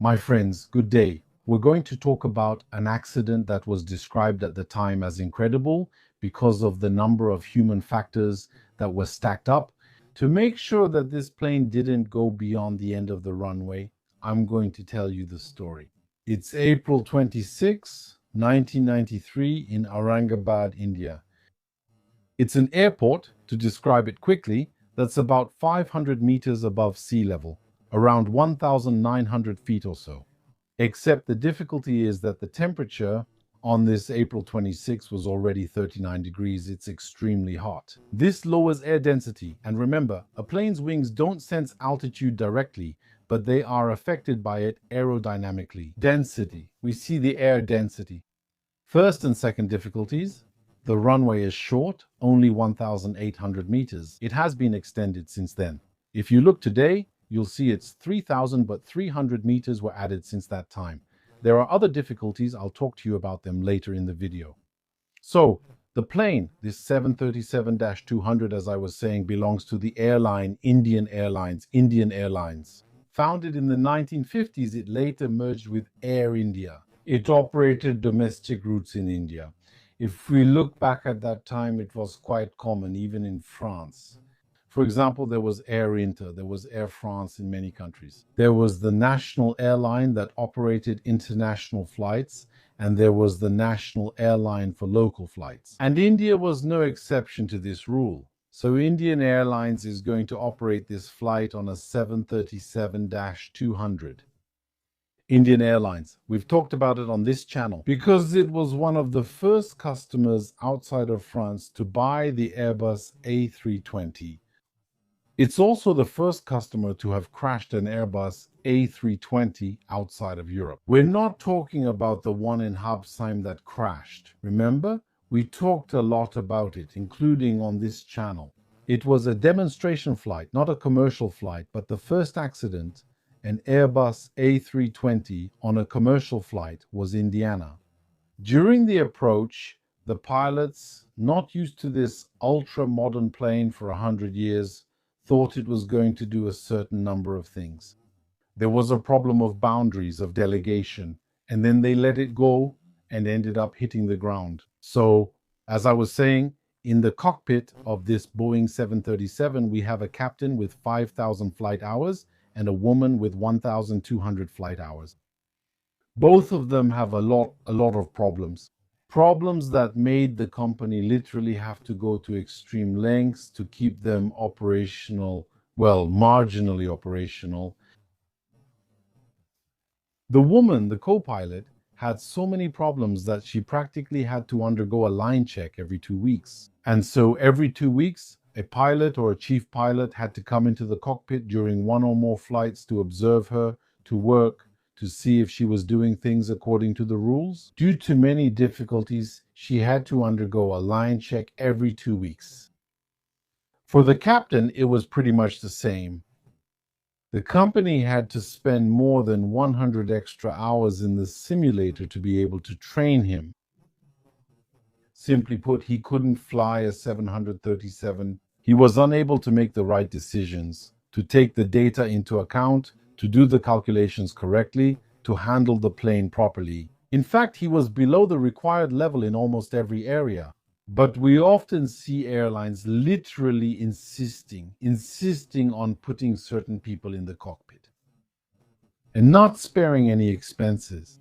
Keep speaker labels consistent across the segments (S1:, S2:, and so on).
S1: My friends, good day. We're going to talk about an accident that was described at the time as incredible because of the number of human factors that were stacked up. To make sure that this plane didn't go beyond the end of the runway, I'm going to tell you the story. It's April 26, 1993 in Aurangabad, India. It's an airport, to describe it quickly, that's about 500 meters above sea level, around 1,900 feet or so. Except the difficulty is that the temperature on this April 26 was already 39 degrees. It's extremely hot. This lowers air density. And remember, a plane's wings don't sense altitude directly, but they are affected by it aerodynamically. Density. We see the air density. First and second difficulties. The runway is short, only 1,800 meters. It has been extended since then. If you look today, you'll see it's 3,000, but 300 meters were added since that time. There are other difficulties. I'll talk to you about them later in the video. So, the plane, this 737-200, as I was saying, belongs to the airline Indian Airlines. Founded in the 1950s, it later merged with Air India. It operated domestic routes in India. If we look back at that time, it was quite common, even in France. For example, there was Air Inter, there was Air France in many countries. There was the national airline that operated international flights, and there was the national airline for local flights. And India was no exception to this rule. So Indian Airlines is going to operate this flight on a 737-200. Indian Airlines. We've talked about it on this channel because it was one of the first customers outside of France to buy the Airbus A320. It's also the first customer to have crashed an Airbus A320 outside of Europe. We're not talking about the one in Habsheim that crashed. Remember? We talked a lot about it, including on this channel. It was a demonstration flight, not a commercial flight, but the first accident, an Airbus A320 on a commercial flight, was Indiana. During the approach, the pilots, not used to this ultra-modern plane for 100 years, thought it was going to do a certain number of things. There was a problem of boundaries, of delegation, and then they let it go and ended up hitting the ground. So, as I was saying, in the cockpit of this Boeing 737, we have a captain with 5,000 flight hours and a woman with 1,200 flight hours. Both of them have a lot of problems. Problems that made the company literally have to go to extreme lengths to keep them operational, well, marginally operational. The woman, the co-pilot, had so many problems that she practically had to undergo a line check every 2 weeks. And so every 2 weeks, a pilot or a chief pilot had to come into the cockpit during one or more flights to observe her, to work, to see if she was doing things according to the rules. Due to many difficulties, she had to undergo a line check every 2 weeks. For the captain, it was pretty much the same. The company had to spend more than 100 extra hours in the simulator to be able to train him. Simply put, he couldn't fly a 737. He was unable to make the right decisions, to take the data into account, to do the calculations correctly, to handle the plane properly. In fact, he was below the required level in almost every area. But we often see airlines literally insisting on putting certain people in the cockpit and not sparing any expenses.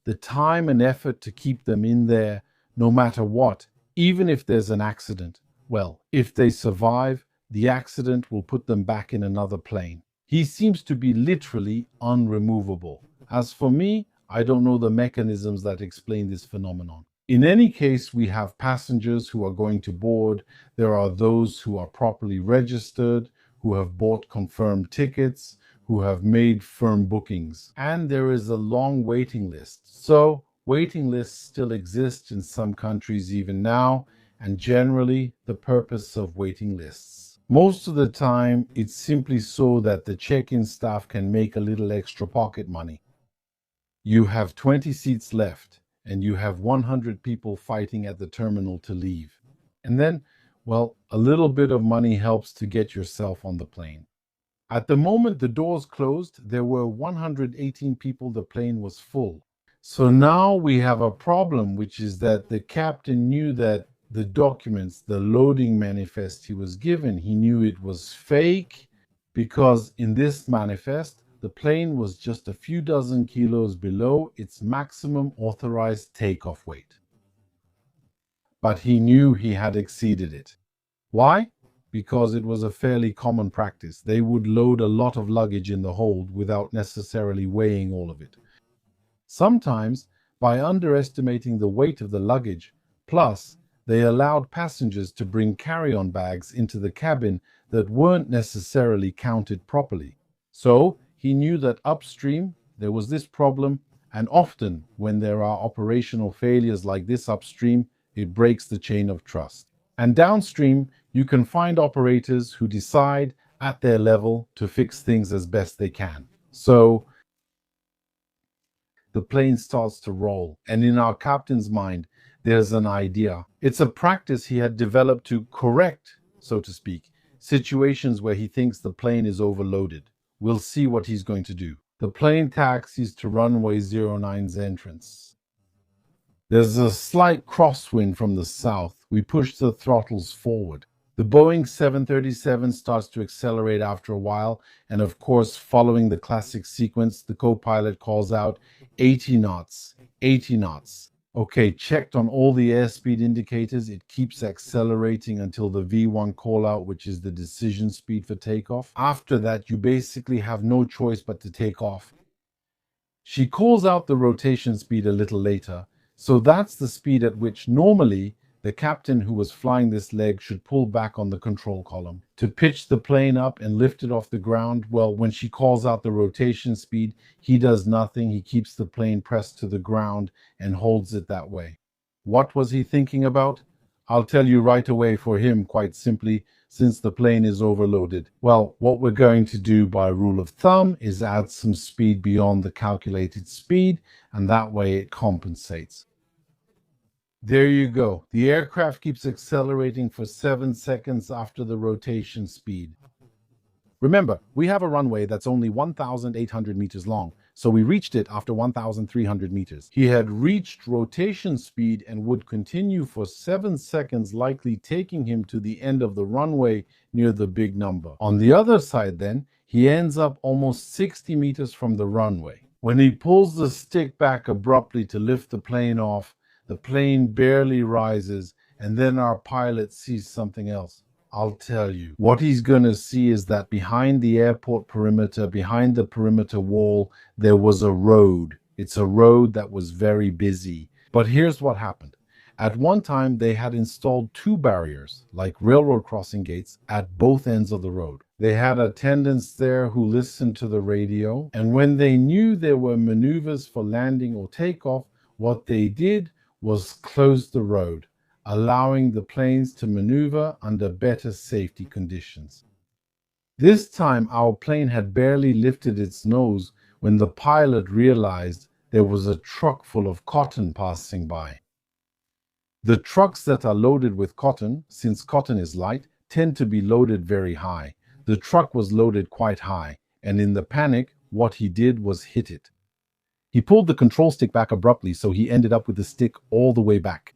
S1: The time and effort to keep them in there, no matter what, even if there's an accident. Well, if they survive, the accident will put them back in another plane. He seems to be literally unremovable. As for me, I don't know the mechanisms that explain this phenomenon. In any case, we have passengers who are going to board. There are those who are properly registered, who have bought confirmed tickets, who have made firm bookings. And there is a long waiting list. So, waiting lists still exist in some countries even now, and generally the purpose of waiting lists. Most of the time, it's simply so that the check-in staff can make a little extra pocket money. You have 20 seats left, and you have 100 people fighting at the terminal to leave. And then, well, a little bit of money helps to get yourself on the plane. At the moment the doors closed, there were 118 people. The plane was full. So now we have a problem, which is that the captain knew that the documents, the loading manifest he was given, he knew it was fake because in this manifest, the plane was just a few dozen kilos below its maximum authorized takeoff weight. But he knew he had exceeded it. Why? Because it was a fairly common practice. They would load a lot of luggage in the hold without necessarily weighing all of it. Sometimes, by underestimating the weight of the luggage, plus they allowed passengers to bring carry-on bags into the cabin that weren't necessarily counted properly. So he knew that upstream there was this problem, and often when there are operational failures like this upstream, it breaks the chain of trust. And downstream, you can find operators who decide at their level to fix things as best they can. So the plane starts to roll, and in our captain's mind, there's an idea. It's a practice he had developed to correct, so to speak, situations where he thinks the plane is overloaded. We'll see what he's going to do. The plane taxis to runway 09's entrance. There's a slight crosswind from the south. We push the throttles forward. The Boeing 737 starts to accelerate after a while, and of course, following the classic sequence, the co-pilot calls out 80 knots, 80 knots. Okay, checked on all the airspeed indicators, it keeps accelerating until the V1 call out, which is the decision speed for takeoff. After that, you basically have no choice but to take off. She calls out the rotation speed a little later, so that's the speed at which normally the captain who was flying this leg should pull back on the control column. To pitch the plane up and lift it off the ground, well, when she calls out the rotation speed, he does nothing. He keeps the plane pressed to the ground and holds it that way. What was he thinking about? I'll tell you right away. For him, quite simply, since the plane is overloaded. Well, what we're going to do by rule of thumb is add some speed beyond the calculated speed, and that way it compensates. There you go. The aircraft keeps accelerating for 7 seconds after the rotation speed. Remember, we have a runway that's only 1,800 meters long, so we reached it after 1,300 meters. He had reached rotation speed and would continue for 7 seconds, likely taking him to the end of the runway near the big number. On the other side then, he ends up almost 60 meters from the runway. When he pulls the stick back abruptly to lift the plane off, the plane barely rises, and then our pilot sees something else. I'll tell you. What he's going to see is that behind the airport perimeter, behind the perimeter wall, there was a road. It's a road that was very busy. But here's what happened. At one time, they had installed 2 barriers, like railroad crossing gates, at both ends of the road. They had attendants there who listened to the radio, and when they knew there were maneuvers for landing or takeoff, what they did was close the road, allowing the planes to maneuver under better safety conditions. This time, our plane had barely lifted its nose when the pilot realized there was a truck full of cotton passing by. The trucks that are loaded with cotton, since cotton is light, tend to be loaded very high. The truck was loaded quite high, and in the panic, what he did was hit it. He pulled the control stick back abruptly, so he ended up with the stick all the way back.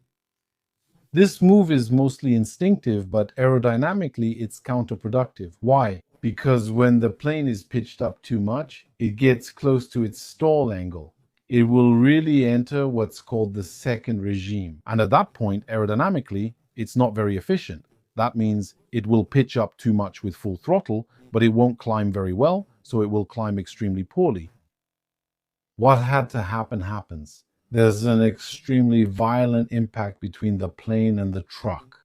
S1: This move is mostly instinctive, but aerodynamically it's counterproductive. Why? Because when the plane is pitched up too much, it gets close to its stall angle. It will really enter what's called the second regime. And at that point, aerodynamically, it's not very efficient. That means it will pitch up too much with full throttle, but it won't climb very well, so it will climb extremely poorly. What had to happen happens. There's an extremely violent impact between the plane and the truck.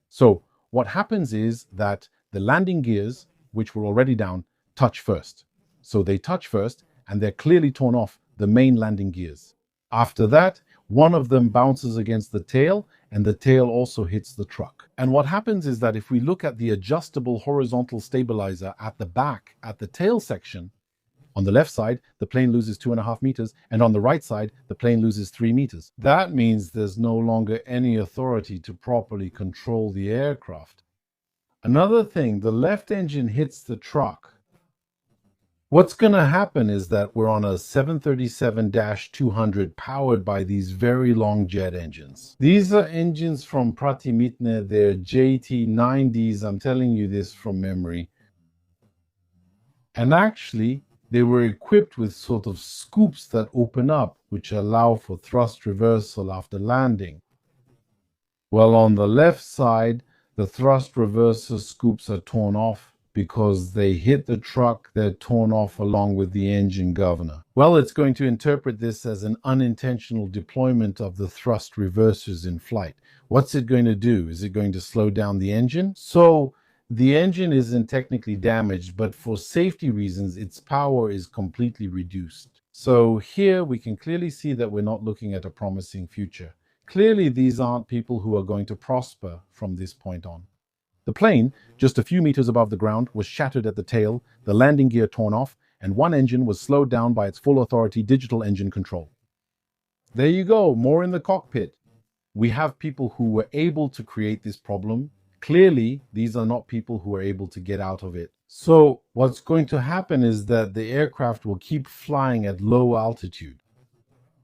S1: So what happens is that the landing gears, which were already down, touch first. So they touch first, and they're clearly torn off the main landing gears. After that, one of them bounces against the tail, and the tail also hits the truck. And what happens is that if we look at the adjustable horizontal stabilizer at the back, at the tail section, on the left side, the plane loses 2.5 meters, and on the right side, the plane loses 3 meters. That means there's no longer any authority to properly control the aircraft. Another thing, the left engine hits the truck. What's going to happen is that we're on a 737-200 powered by these very long jet engines. These are engines from Pratimitne, they're JT90s, I'm telling you this from memory. And actually, they were equipped with sort of scoops that open up, which allow for thrust reversal after landing. Well, on the left side, the thrust reversal scoops are torn off because they hit the truck, they're torn off along with the engine governor. Well, it's going to interpret this as an unintentional deployment of the thrust reversers in flight. What's it going to do? Is it going to slow down the engine? So the engine isn't technically damaged, but for safety reasons, its power is completely reduced. So here we can clearly see that we're not looking at a promising future. Clearly, these aren't people who are going to prosper from this point on. The plane, just a few meters above the ground, was shattered at the tail, the landing gear torn off, and one engine was slowed down by its full authority digital engine control. There you go, more in the cockpit. We have people who were able to create this problem. Clearly, these are not people who are able to get out of it. So what's going to happen is that the aircraft will keep flying at low altitude.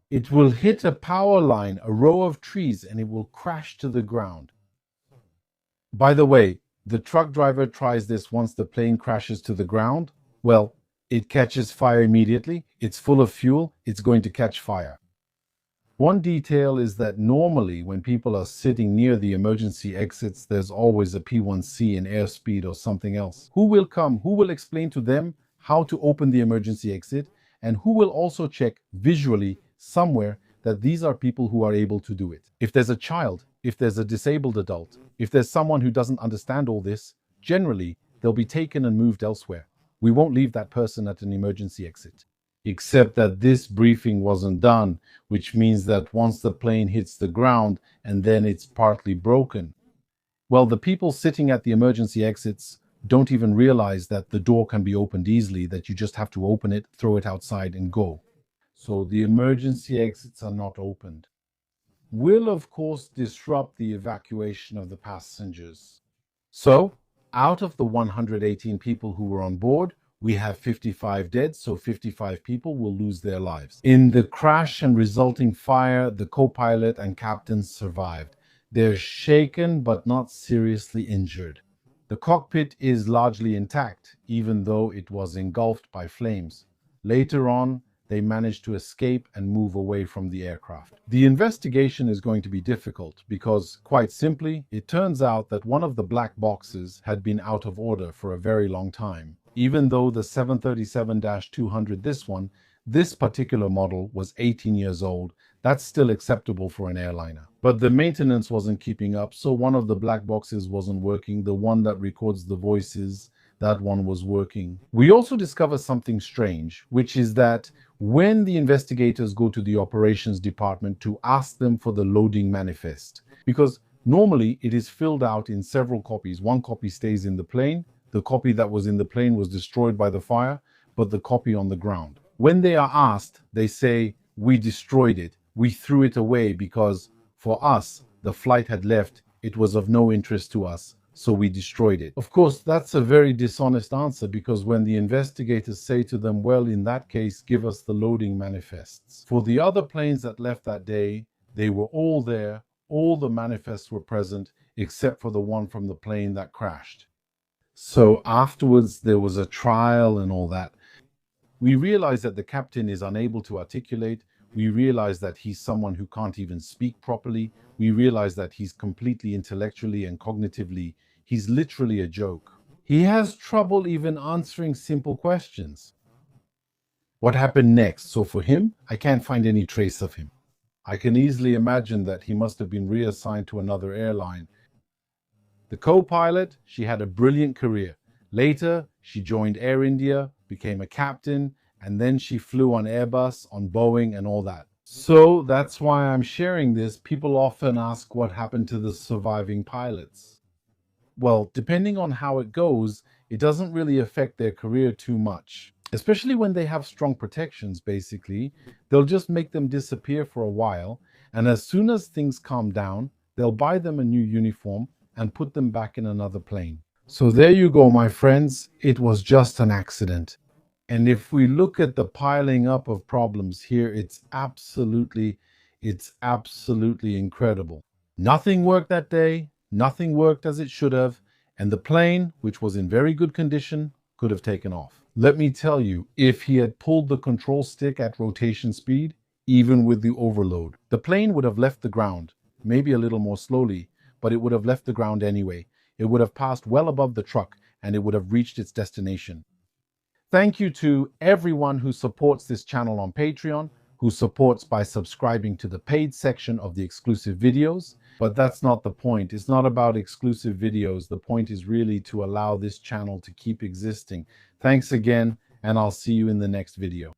S1: It will hit a power line, a row of trees, and it will crash to the ground. By the way, the truck driver tries this once the plane crashes to the ground. Well, it catches fire immediately. It's full of fuel. It's going to catch fire. One detail is that normally when people are sitting near the emergency exits, there's always a P1C in airspeed or something else. Who will come? Who will explain to them how to open the emergency exit? And who will also check visually somewhere that these are people who are able to do it? If there's a child, if there's a disabled adult, if there's someone who doesn't understand all this, generally they'll be taken and moved elsewhere. We won't leave that person at an emergency exit. Except that this briefing wasn't done, which means that once the plane hits the ground and then it's partly broken, well, the people sitting at the emergency exits don't even realize that the door can be opened easily, that you just have to open it, throw it outside and go. So the emergency exits are not opened. Will, of course, disrupt the evacuation of the passengers. So, out of the 118 people who were on board, we have 55 dead, so 55 people will lose their lives. In the crash and resulting fire, the co-pilot and captain survived. They're shaken but not seriously injured. The cockpit is largely intact, even though it was engulfed by flames. Later on, they managed to escape and move away from the aircraft. The investigation is going to be difficult because, quite simply, it turns out that one of the black boxes had been out of order for a very long time. Even though the 737-200, this particular model was 18 years old, that's still acceptable for an airliner. But the maintenance wasn't keeping up, so one of the black boxes wasn't working, the one that records the voices, that one was working. We also discover something strange, which is that when the investigators go to the operations department to ask them for the loading manifest, because normally it is filled out in several copies. One copy stays in the plane, the copy that was in the plane was destroyed by the fire, but the copy on the ground. When they are asked, they say, "We destroyed it. We threw it away because for us, the flight had left. It was of no interest to us, so we destroyed it." Of course, that's a very dishonest answer because when the investigators say to them, "Well, in that case, give us the loading manifests." For the other planes that left that day, they were all there. All the manifests were present except for the one from the plane that crashed. So afterwards, there was a trial and all that. We realize that the captain is unable to articulate. We realize that he's someone who can't even speak properly. We realize that he's completely intellectually and cognitively, he's literally a joke. He has trouble even answering simple questions. What happened next? So for him, I can't find any trace of him. I can easily imagine that he must have been reassigned to another airline. The co-pilot, she had a brilliant career. Later, she joined Air India, became a captain, and then she flew on Airbus, on Boeing, and all that. So that's why I'm sharing this. People often ask what happened to the surviving pilots. Well, depending on how it goes, it doesn't really affect their career too much. Especially when they have strong protections, basically. They'll just make them disappear for a while, and as soon as things calm down, they'll buy them a new uniform and put them back in another plane. So there you go, my friends. It was just an accident. And if we look at the piling up of problems here, it's absolutely incredible. Nothing worked that day, nothing worked as it should have, and the plane, which was in very good condition, could have taken off. Let me tell you, if he had pulled the control stick at rotation speed, even with the overload, the plane would have left the ground, maybe a little more slowly, but it would have left the ground anyway. It would have passed well above the truck and it would have reached its destination. Thank you to everyone who supports this channel on Patreon, who supports by subscribing to the paid section of the exclusive videos. But that's not the point. It's not about exclusive videos. The point is really to allow this channel to keep existing. Thanks again, and I'll see you in the next video.